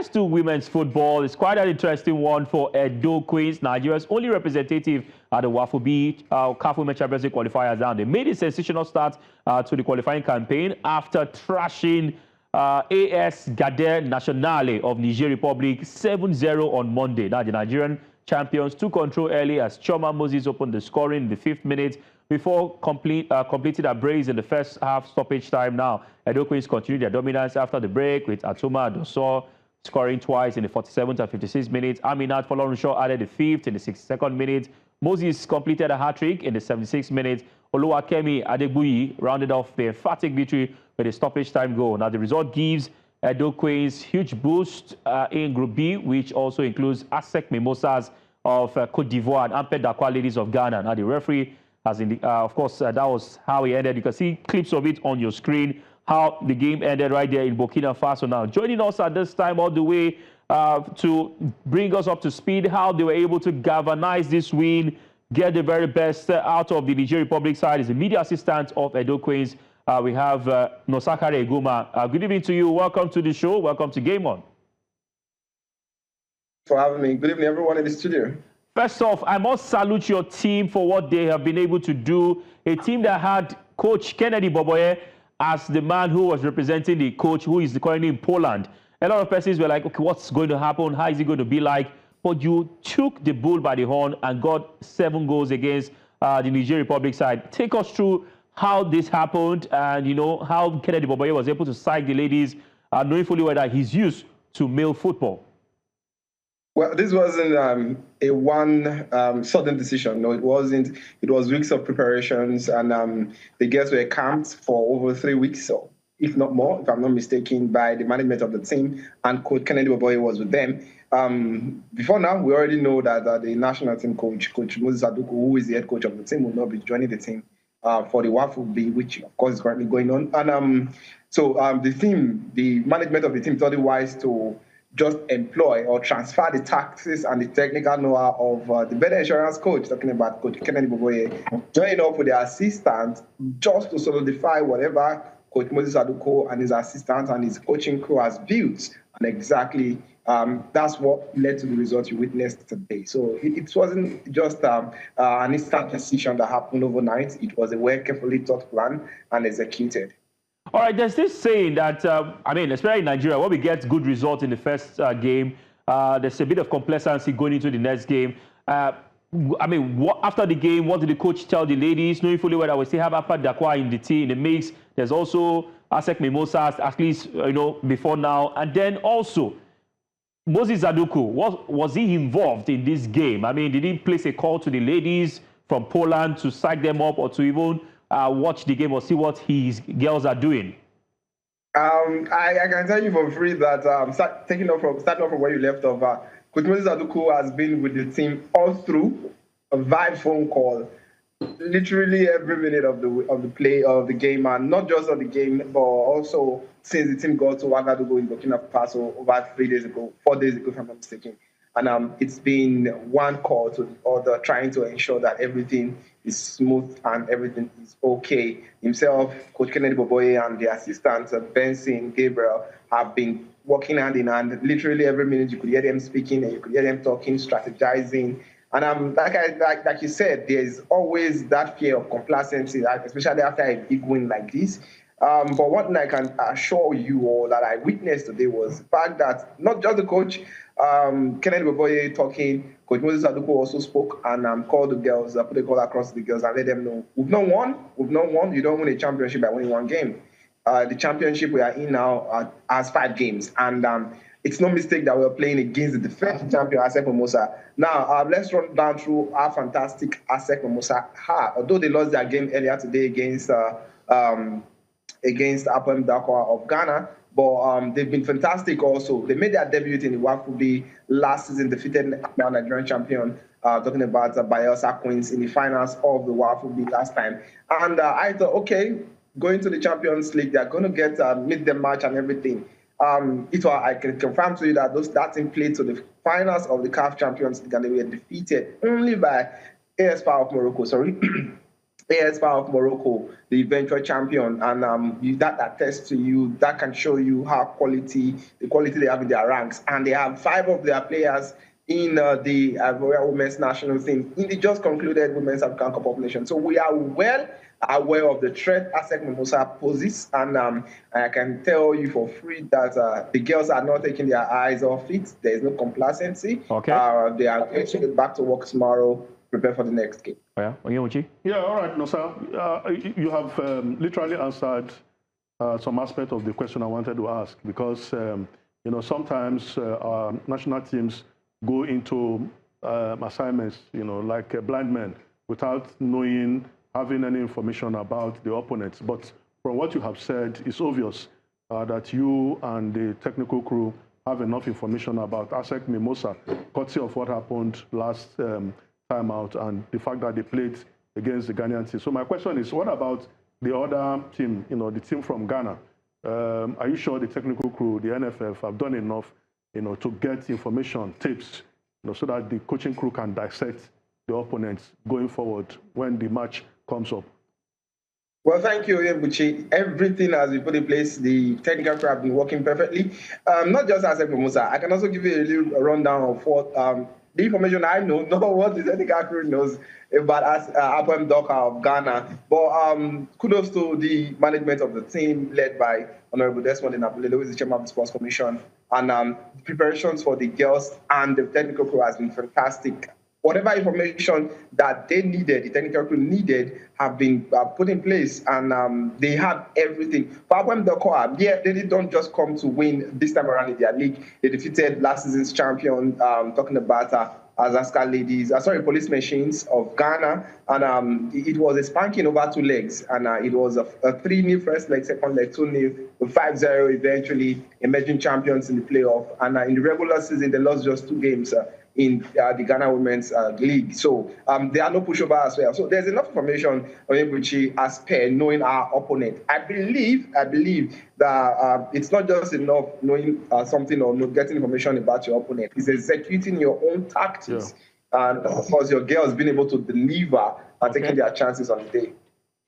Let's do women's football. It's quite an interesting one for Edo Queens, Nigeria's only representative at the WAFU-B CAF Women's Champions League qualifiers. Now, they made a sensational start to the qualifying campaign after thrashing AS Garde Nationale of Niger Republic 7-0 on Monday. Now, the Nigerian champions took control early as Chioma Moses opened the scoring in the 5th minute before completed a brace in the first half stoppage time. Now, Edo Queens continued their dominance after the break with Atume Doosuur scoring twice in the 47th and 56th minutes. Aminat Folorunsho added the 5th in the 62nd minute. Moses completed a hat-trick in the 76th minute. Oluwakemi Adegbuyi rounded off the emphatic victory with a stoppage time goal. Now, the result gives Edo Queens huge boost in Group B, which also includes ASEC Mimosas of Côte d'Ivoire and emphatic ladies of Ghana. Now, the referee has, of course, that was how it ended. You can see clips of it on your screen, how the game ended right there in Burkina Faso. Now, joining us at this time all the way to bring us up to speed, how they were able to galvanize this win, get the very best out of the Niger Republic side, is the media assistant of Edo Queens. We have Nosakhare Igunma. Good evening to you. Welcome to the show. Welcome to Game On. For having me. Good evening, everyone in the studio. First off, I must salute your team for what they have been able to do. A team that had Coach Kennedy Boboye as the man who was representing the coach who is currently in Poland. A lot of persons were like, okay, what's going to happen? How is it going to be like? But you took the bull by the horn and got 7 goals against the Niger Republic side. Take us through how this happened and, you know, how Kennedy Boboye was able to psych the ladies, knowing fully well that he's used to male football. Well, this wasn't a one sudden decision. No, it wasn't. It was weeks of preparations, and the girls were camped for over 3 weeks, so if not more, if I'm not mistaken, by the management of the team, and Coach Kennedy Boboye was with them. Before now, we already know that the national team coach, Coach Moses Aduku, who is the head coach of the team, will not be joining the team for the WAFU-B, which of course is currently going on. And so the management of the team thought it wise to just employ or transfer the tactics and the technical know-how of the better insurance coach, talking about Coach Kennedy Boboye, joining up with the assistant just to solidify whatever Coach Moses Aduko and his assistant and his coaching crew has built. And exactly that's what led to the result you witnessed today. So it wasn't just an instant decision that happened overnight. It was a well carefully thought plan and executed. All right, there's this saying that, I mean, especially in Nigeria, when we get good results in the first game, there's a bit of complacency going into the next game. I mean, after the game, what did the coach tell the ladies? Knowing fully well that we still have emphatic in the team, in the mix. There's also ASEC Mimosas, at least, you know, before now. And then also, Moses Aduku, was he involved in this game? I mean, did he place a call to the ladies from Poland to psych them up or to even watch the game or see what his girls are doing? I can tell you for free that starting off from where you left off, Coach Moses Aduku has been with the team all through, via phone call, literally every minute of the play of the game, and not just of the game, but also since the team got to Ouagadougou in Burkina Faso over 4 days ago, if I'm not mistaken. And it's been one call to the other, trying to ensure that everything is smooth and everything is okay. Himself, Coach Kennedy Boboye, and the assistants, Benson, Gabriel, have been working hand in hand. Literally every minute you could hear them speaking and you could hear them talking, strategizing. And like you said, there's always that fear of complacency, especially after a big win like this. But one thing I can assure you all that I witnessed today was the fact that not just the coach, Kennedy Boboye talking, Coach Moses Aduko also spoke and called the girls, put a call across the girls and let them know, we've not won. You don't win a championship by winning 1 game. The championship we are in now has 5 games. And it's no mistake that we're playing against the defending champion, ASEC Mimosas. Now, let's run down through how fantastic ASEC Mimosas are. Although they lost their game earlier today against Atume Doosuur of Ghana, but they've been fantastic also. They made their debut in the WAFU-B last season, defeated the Nigerian champion, talking about Edo Queens in the finals of the WAFU-B last time. And I thought, okay, going to the Champions League, they're going to get meet the match and everything. I can confirm to you that that team played to the finals of the CAF Champions League and they were defeated only by AS of Morocco, AS of Morocco, the eventual champion, and that attests to you, that can show you how the quality they have in their ranks. And they have 5 of their players in the women's national team in the just concluded Women's African Cup of Nations. So we are well aware of the threat ASEC Mimosas poses, and I can tell you for free that the girls are not taking their eyes off it. There is no complacency. Okay. They are going to get back to work tomorrow, prepare for the next game. Yeah, yeah, all right, Nosa. You have literally answered some aspect of the question I wanted to ask, because sometimes our national teams go into assignments, like blind men, without having any information about the opponents. But from what you have said, it's obvious that you and the technical crew have enough information about ASEC Mimosas, courtesy of what happened last time out and the fact that they played against the Ghanaian team. So my question is, what about the other team, the team from Ghana? Are you sure the technical crew, the NFF, have done enough, to get information, tips, so that the coaching crew can dissect the opponents going forward when the match comes up? Well, thank you, Buchi. Everything has been put in place. The technical crew have been working perfectly. Not just ASEC Mimosas. I can also give you a little rundown of what the information I know, not what the technical crew knows about Atume Doosuur of Ghana. But kudos to the management of the team led by Honorable Desmond Inabule, who is the chairman of the Sports Commission. And preparations for the girls and the technical crew has been fantastic. Whatever information that they needed, the technical crew needed, have been put in place, and they have everything. For Atume Doosuur, they don't just come to win this time around in their league. They defeated last season's champion, talking about Police Machines of Ghana, and it was a spanking over 2 legs, and it was a 3-0 first leg, second leg 2-0, 5-0 eventually, emerging champions in the playoff. And in the regular season, they lost just 2 games in the Ghana Women's League. So there are no pushover as well. So there's enough information as per knowing our opponent. I believe that it's not just enough knowing something or getting information about your opponent. It's executing your own tactics. Yeah. And of course, your girls being able to deliver and taking their chances on the day.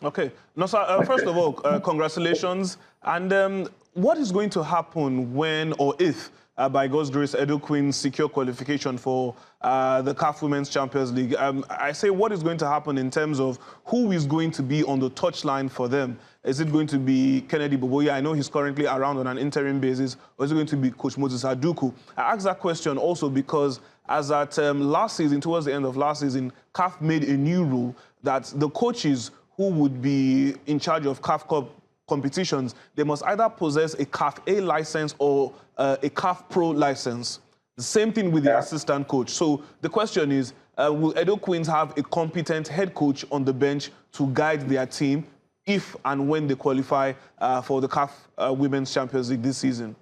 Okay. Nosa, first of all, congratulations. And what is going to happen when or if by God's grace, Edo Queens secure qualification for the CAF Women's Champions League? I say, what is going to happen in terms of who is going to be on the touchline for them? Is it going to be Kennedy Boboye? I know he's currently around on an interim basis. Or is it going to be Coach Moses Aduku? I ask that question also because as at last season, towards the end of last season, CAF made a new rule that the coaches who would be in charge of CAF Cup competitions, they must either possess a CAF A license or a CAF Pro license. The same thing with the assistant coach. So the question is, will Edo Queens have a competent head coach on the bench to guide their team if and when they qualify for the CAF Women's Champions League this season?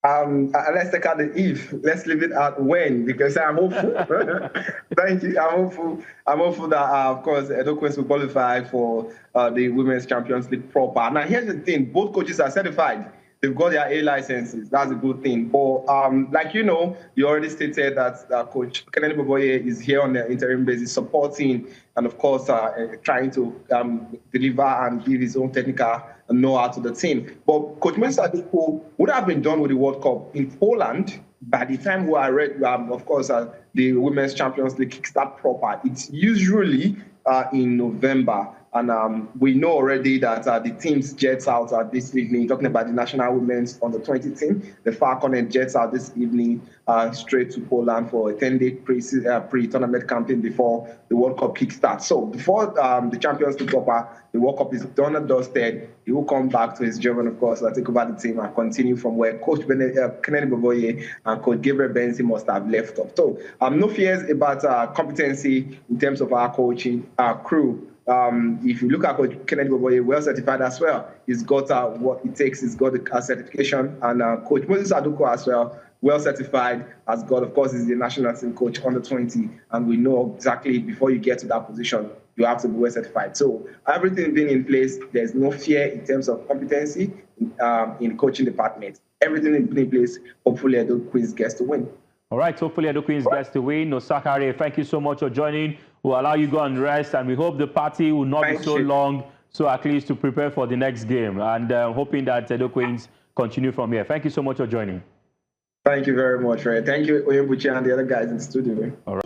Let's take out the if. Let's leave it at when, because I'm hopeful. Thank you. I'm hopeful that, of course, Edo Queens will qualify for the Women's Champions League proper. Now, here's the thing. Both coaches are certified. They've got their A licenses. That's a good thing. But like you already stated that Coach Kennedy Boboye is here on the interim basis, supporting and, of course, trying to deliver and give his own technical know-how to the team. But Coach Moses Aduku would have been done with the World Cup in Poland by the time we are ready. Of course, the Women's Champions League kickstart proper. It's usually in November. And we know already that the teams jets out this evening, talking about the National Women's Under 20 team. The Falcon jets out this evening straight to Poland for a 10-day pre-tournament campaign before the World Cup kickstarts. So before the Champions League proper, the World Cup is done and dusted. He will come back to his German, of course, take over the team and continue from where Coach Kennedy Boboye and Coach Gabriel Benzi must have left off. So no fears about competency in terms of our coaching crew. If you look at Coach Kennedy Boboye, well certified as well. He's got what it takes. He's got the certification. And Coach Moses Aduku as well certified. Has got, of course, he's the national team coach under 20. And we know exactly before you get to that position, you have to be well certified. So everything being in place, there's no fear in terms of competency in the coaching department. Everything in place. Hopefully, Edo Queens gets to win. All right, hopefully Edo Queens gets the win. Nosakhare, thank you so much for joining. We'll allow you to go and rest, and we hope the party will not be so long, so at least to prepare for the next game. And hoping that Edo Queens continue from here. Thank you so much for joining. Thank you very much, Ray. Thank you, Oyembuchi, and the other guys in the studio. All right.